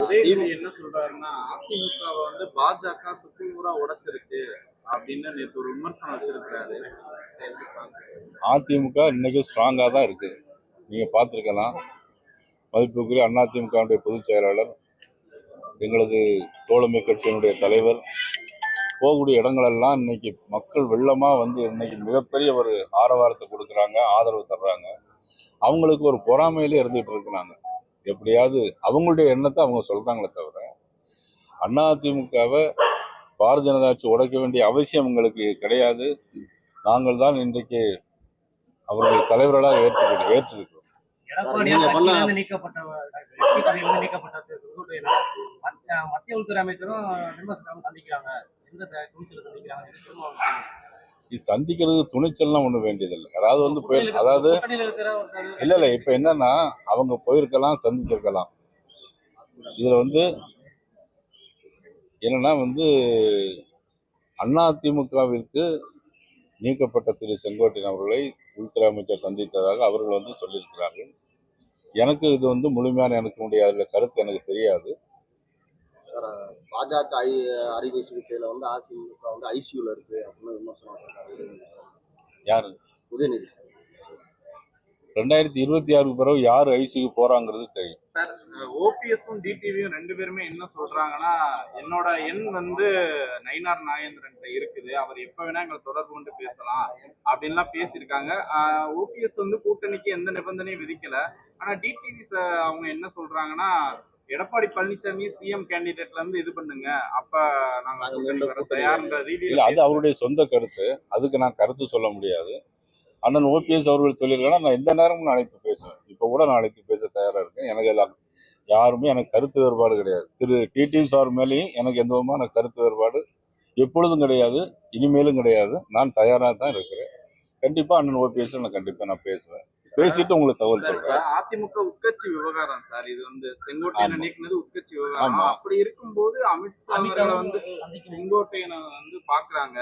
உதயநிதி என்ன சொல்றாருன்னா, அதிமுகவை வந்து பாஜக சுக்குநூறா உடைச்சிருச்சு அப்படின்னு நேற்று ஒரு விமர்சனம் வச்சிருக்கிறாரு. அதிமுக இன்னைக்கு ஸ்ட்ராங்கா தான் இருக்கு. நீங்க பார்த்துருக்கலாம். மதிப்புக்குரிய அதிமுகவுடைய பொதுச் செயலாளர், எங்களது தோழமை கட்சியினுடைய தலைவர் போகக்கூடிய இடங்களெல்லாம் இன்னைக்கு மக்கள் வெள்ளமா வந்து இன்னைக்கு மிகப்பெரிய ஒரு ஆரவாரத்தை கொடுக்குறாங்க, ஆதரவு தர்றாங்க. அவங்களுக்கு ஒரு பொறாமையிலே இருந்துகிட்டு இருக்கிறாங்க. எப்படியாவது அவங்களுடைய எண்ணத்தை அவங்க சொல்றாங்களே தவிர அதிமுகவை பாரதிய ஜனதா கட்சி உடைக்க வேண்டிய அவசியம் உங்களுக்கு கிடையாது. நாங்கள் தான் இன்றைக்கு அவருடைய தலைவர்களாக ஏற்றிருக்கிறோம். மத்திய உள்துறை அமைச்சரும் சந்திக்கிறாங்க. இது சந்திக்கிறது துணிச்சல்லாம் ஒன்றும் வேண்டியதில்லை. யாராவது வந்து அதாவது இல்லை இப்போ என்னன்னா அவங்க போயிருக்கலாம், சந்திச்சிருக்கலாம். இதில் வந்து என்னன்னா வந்து அதிமுகவிற்கு நீக்கப்பட்ட திரு செங்கோட்டையன் அவர்களை உள்துறை அமைச்சர் சந்தித்ததாக அவர்கள் வந்து சொல்லியிருக்கிறார்கள். எனக்கு இது வந்து முழுமையான அதில் கருத்து எனக்கு தெரியாது. பாஜக அறுவை சிகிச்சையில வந்து அதிமுக வந்து ஐசியூல இருக்கு அப்படின்னு விமர்சனம். யாரு? உதயநிதி. 2026 பிறகு யாரு ஐசியூ போறாங்கிறது தெரியும். சார், ஓபிஎஸும் டிடிவியும் ரெண்டு பேருமே என்ன சொல்றாங்கன்னா, என்னோட எண் வந்து நயினார் நாகேந்திரன் இருக்குது, அவர் எப்ப வேணா எங்களை தொடர்பு கொண்டு பேசலாம் அப்படின்லாம் பேசியிருக்காங்க. ஓபிஎஸ் வந்து கூட்டணிக்கு எந்த நிபந்தனையும் விதிக்கல. ஆனா டிடிவி அவங்க என்ன சொல்றாங்கன்னா, எடப்பாடி பழனிசாமி சிஎம் கேண்டிடேட்ல இருந்து இது பண்ணுங்க, அப்ப நாங்க தயார்ன்ற ரீதியில். அது அவருடைய சொந்த கருத்து, அதுக்கு நான் கருத்து சொல்ல முடியாது. அண்ணன் ஓபிஎஸ் அவர்கள் சொல்லியிருக்காங்கன்னா நான் எந்த நேரமும் அழைத்து பேசுவேன். இப்போ கூட நான் அழைத்து பேச தயாராக இருக்கேன். எனக்கு எல்லாம் யாருமே எனக்கு கருத்து வேறுபாடு கிடையாது. திரு டிடிவி சார் மேலேயும் எனக்கு எந்த விதமான கருத்து வேறுபாடு எப்பொழுதும் கிடையாது, இனிமேலும் கிடையாது. நான் தயாராக தான் இருக்கிறேன். கண்டிப்பாக அண்ணன் ஓபிஎஸ் நான் பேசுவேன். பேசிட்டு உங்களுக்கு தகவல் சொல்றேன். அதிமுக உட்கட்சி விவகாரம் சார், இது வந்து செங்கோட்டையனை நீக்கினது உட்கட்சி விவகாரம். அப்படி இருக்கும்போது அமித்ஷா வந்து செங்கோட்டையனை வந்து பாக்குறாங்க.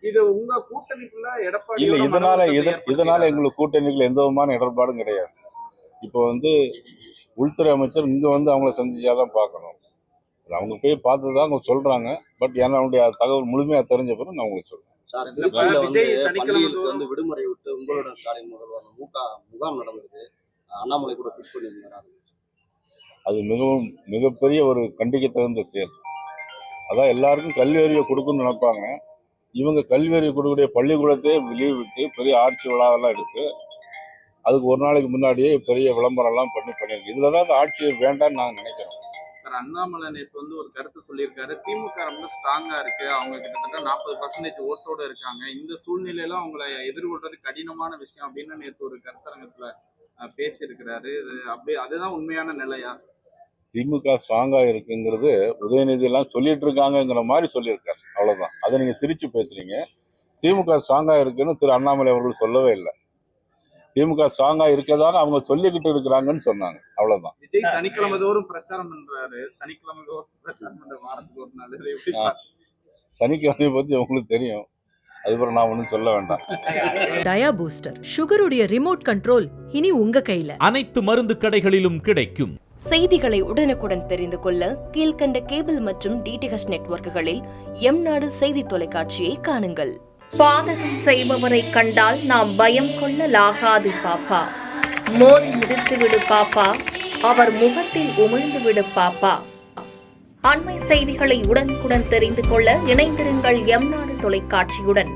இது உங்க கூட்டணிக்குள்ள எடப்பாடி இல்ல, இதனால எங்களுக்கு கூட்டணிக்குள்ள எந்த விதமான இடர்பாடும் கிடையாது. இப்போ வந்து உள்துறை அமைச்சர் இங்க வந்து அவங்கள சந்திச்சாதான் பார்க்கணும். அவங்க போய் பார்த்ததுதான் அவங்க சொல்றாங்க. பட் என்னுடைய தகவல் முழுமையா தெரிஞ்ச பிறகு நான் உங்களுக்கு சொல்றேன். பள்ளிகளுக்கு வந்து விடுமுறை விட்டு உங்களோட சாலை முதல்வர் முகாம் நடந்திருக்கு. அண்ணாமலை கூட பிக் பண்ணியிருந்தாரு. அது மிகப்பெரிய ஒரு கண்டிக்க தகுந்த செயல். அதான் எல்லாருக்கும் கல்வி அறிவை கொடுக்கணும்னு நினைப்பாங்க. இவங்க கல்வி அறிவு கொடுக்கக்கூடிய பள்ளிக்கூடத்தையே லீவ் விட்டு பெரிய ஆட்சி விழாவெல்லாம் எடுத்து அதுக்கு ஒரு நாளைக்கு முன்னாடியே பெரிய விளம்பரம் எல்லாம் பண்ணிருக்கு. இதுலதான் ஆட்சி வேண்டாம்னு நான் நினைக்கிறேன். அண்ணாமலை நேற்று வந்து ஒரு கருத்து சொல்லியிருக்காரு, திமுக ரொம்ப ஸ்ட்ராங்கா இருக்கு, அவங்க கிட்டத்தட்ட 40% ஓட்டோட இருக்காங்க, இந்த சூழ்நிலையில அவங்களை எதிர்கொள்றது கடினமான விஷயம் அப்படின்னு நேற்று ஒரு கருத்தரங்கத்துல பேசியிருக்கிறாரு. அப்படியே அதுதான் உண்மையான நிலையா? திமுக ஸ்ட்ராங்கா இருக்குங்கிறது உதயநிதி எல்லாம் சொல்லிட்டு இருக்காங்கிற மாதிரி சொல்லியிருக்காரு. அவ்வளவுதான். அதை நீங்க திரிச்சு பேசுறீங்க. திமுக ஸ்ட்ராங்கா இருக்குன்னு திரு அண்ணாமலை அவர்கள் சொல்லவே இல்லை. திமுக ஸ்ட்ராங்கா இருக்கதாக அவங்க சொல்லிக்கிட்டு இருக்கிறாங்கன்னு சொன்னாங்க. அவ்வளவுதான். விஜய் சனிக்கிழமை தோறும் பிரச்சாரம் பண்றாரு. சனிக்கிழமை தோறும் பிரச்சாரம் பண்ற வாரத்துக்கு ஒரு நாள். சனிக்கிழமை பத்தி உங்களுக்கு தெரியும். அதுக்கப்புறம் நான் ஒன்றும் சொல்ல வேண்டாம். டயா பூஸ்டர் சுகருடைய ரிமோட் கண்ட்ரோல் இனி உங்க கையில. அனைத்து மருந்து கடைகளிலும் கிடைக்கும். செய்திகளை உடனுக்குடன் தெரிந்து கொள்ள கீழ்கண்ட கேபிள் மற்றும் டிடிஹெச் நெட்வொர்க்குகளில் எம்நாடு செய்தி தொலைக்காட்சியை காணுங்கள். பாதகம் செய்பவரை கண்டால் நாம் பயம் கொள்ளலாகாது பாப்பா. மோதி மிதித்து விடு பாப்பா, அவர் முகத்தில் உமிழ்ந்து விடு பாப்பா. அண்மை செய்திகளை உடனுக்குடன் தெரிந்து கொள்ள இணைந்திருங்கள் எம்நாடு தொலைக்காட்சியுடன்.